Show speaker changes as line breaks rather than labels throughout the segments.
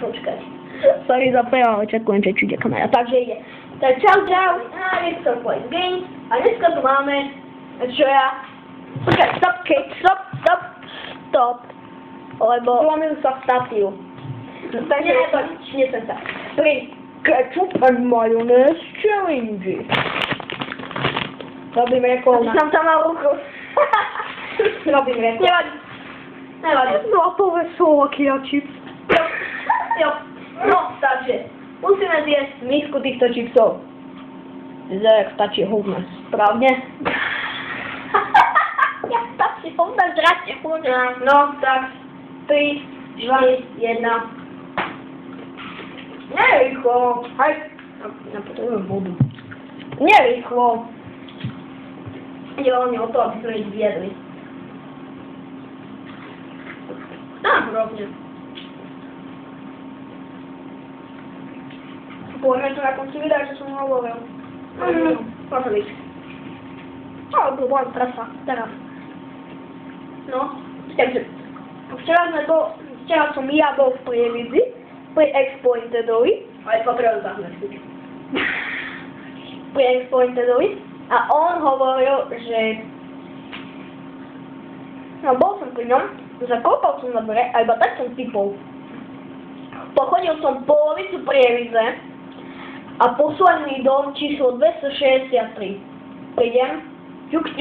počkaj. Sorry za prejavo, očakujem, že čude kamera. Takže ide. Tak čau, a Rexor Point Games. A dneska tu máme, čo ja... Počkaj, stop. Lebo zlomil sa statív. Takže nesem sa. Pri ketchup and mayonnaise challenge. Robím rekol na... Som tam mal ruku. Robím rekol. Nevadí. No a povedz slovaky a čips. Jo. No, takže musíme zjesť misku týchto čipsov. Vyzerá, jak stačí hovna. Správne? Jak stačí hovna, žrať hovna. No, tak. 3, 2, 1. Nerýchlo. Hej. Nepotrebujem vodu. Nerýchlo. Ide hlavne o to, aby sme ich zjedli. Tak, rovne. Poďme to na konci videa, čo som hovoril. Môže byť. Ale to bola trasa. Teraz. No, takže. Včera som ja bol v Prievidzi, pri Expointedovi. Ale potrebujem zahmestiť. Pri Expointedovi. A on hovoril, že... No, bol som pri ňom, zakopal som na dvere a iba tak som typol. Pochodil som polovicu Prievidze a posledný dom číslo 263. Prídem, ťuk,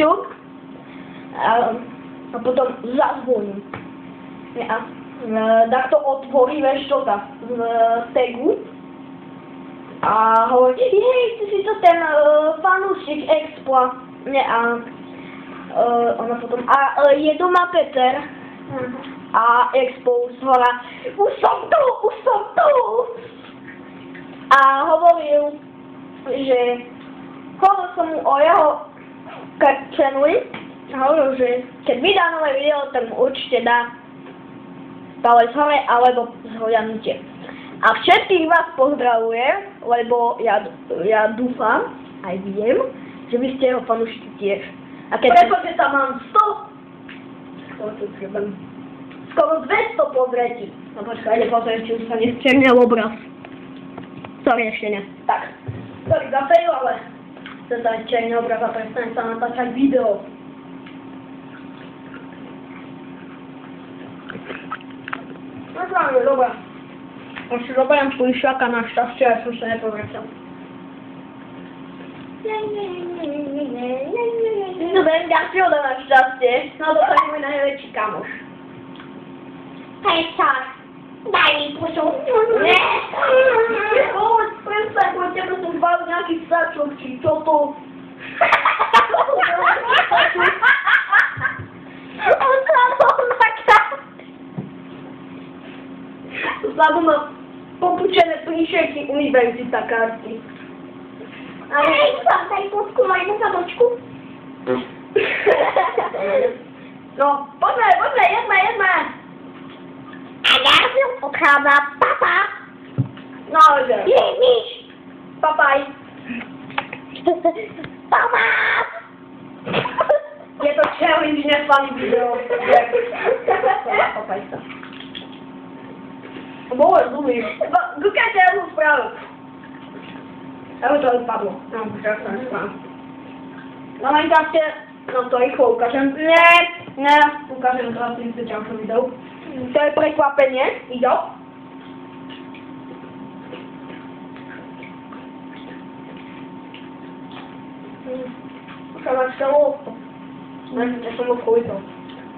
a potom zazvoním. A takto otvorí, vieš čo tá, z tegu. A hovorí, hej, ty si to ten fanúšik Expla. Nie, a ona potom, je doma Peter. A Expo zhora, už som tu. A hovoril, že hovoril som mu o jeho channeli. A hovoril, že keď vydá nové video, tak mu určite dá palec hore alebo zhodianutie. A všetkých vás pozdravujem, lebo ja dúfam, aj viem, že vy ste jeho fanúšky tiež. A keď pretože tam mám 100, skoro 200 pozretí. No počkaj, nepozrieť, či už sa nesčernil obraz. Sorry, ešte ne. Tak, sorry za fail, ale sa černil obraz a prestane sa natáčať video. No to máme, dobrá. Ešte zoberiem plišaka na šťastie, ja som sa nepovracal. Zoberiem ďalšieho na šťastie, no to je môj najväčší kamoš. Peťa, daj mi pusu. Nie! Povedz, prestaň, po tebe som zbavil nejaký sačok, či čo to? On sa bol na karty. Vzhľadom na popučené plišeky univerzita karty. Hej, daj fotku, maj na zadočku. No, poďme, jedme. A ja som odchádza papa. No, že? Myš. Papaj. Papa. Je to challenge, neslaný video. Papaj sa. Bolo zlý. Dúkajte, ja som spravil. Evo to vypadlo. No, tak sa nespravil. Na Minecrafte, no to rýchlo ukážem. Ne, ukážem teraz si v ďalšom videu. To je prekvapenie, ide. Už sa mať celou. Ja som ho vchojil.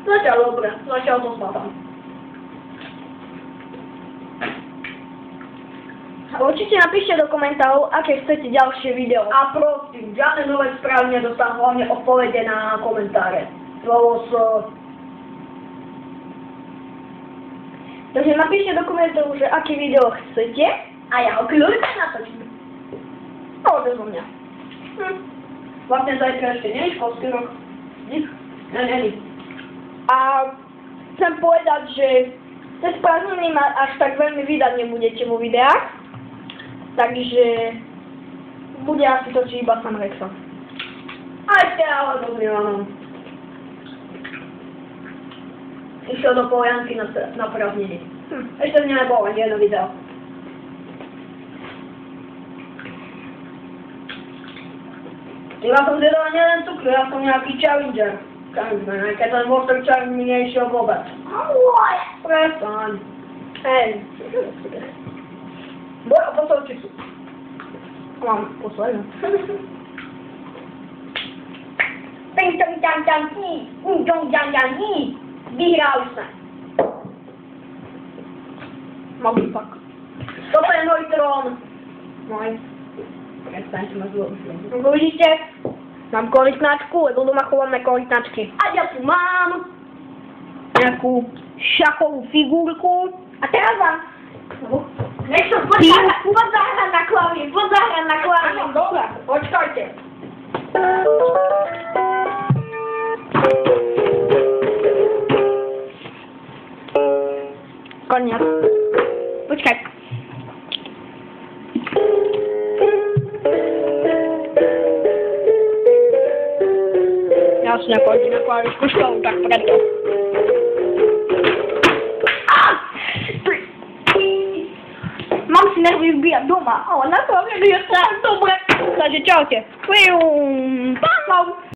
Zatiaľ dobre, zatiaľ to spadám. Určite napíšte do komentárov, aké chcete ďalšie video. A prosím, žiadne nové správy nedostávam, hlavne odpovede na komentáre. Takže napíšte do komentárov, že aké video chcete a ja ho kľudne natočím. No, odezo mňa. Vlastne zajtra ešte nie je školský rok. Nie. A chcem povedať, že cez prázdniny ma až tak veľmi vydať nebudete vo videách. Takže bude asi točiť iba sám Rexor. A ešte ale dobrý áno. Išiel do Polianky na prázdniny. Ešte z neho bolo jedno video. Ja som zjedol nielen cukru, ja som nejaký challenger. Keď ten bol ten challenge mi nešiel vôbec. Prestaň. Hej. Boj o poslovčicu. Mám poslednú. Ping tong tang tang ti, tong tang tang ti. Vyhrali sme. Malý pak. Toto je môj trón. Môj. Prestaňte ma zložiť. Vidíte? Mám korytnačku, lebo doma chovám na korytnačky. A ja tu mám nejakú šachovú figurku. A teraz vám... Nechcem, poď zahrať na klavír, Áno, dobrá, počkajte. Koniec. Počkaj. Jasne, pôjde na klavíšku školu, tak preto. Mám si nervy vbíjať doma, ale na to, že je strach dobre. Takže čaute. Pám.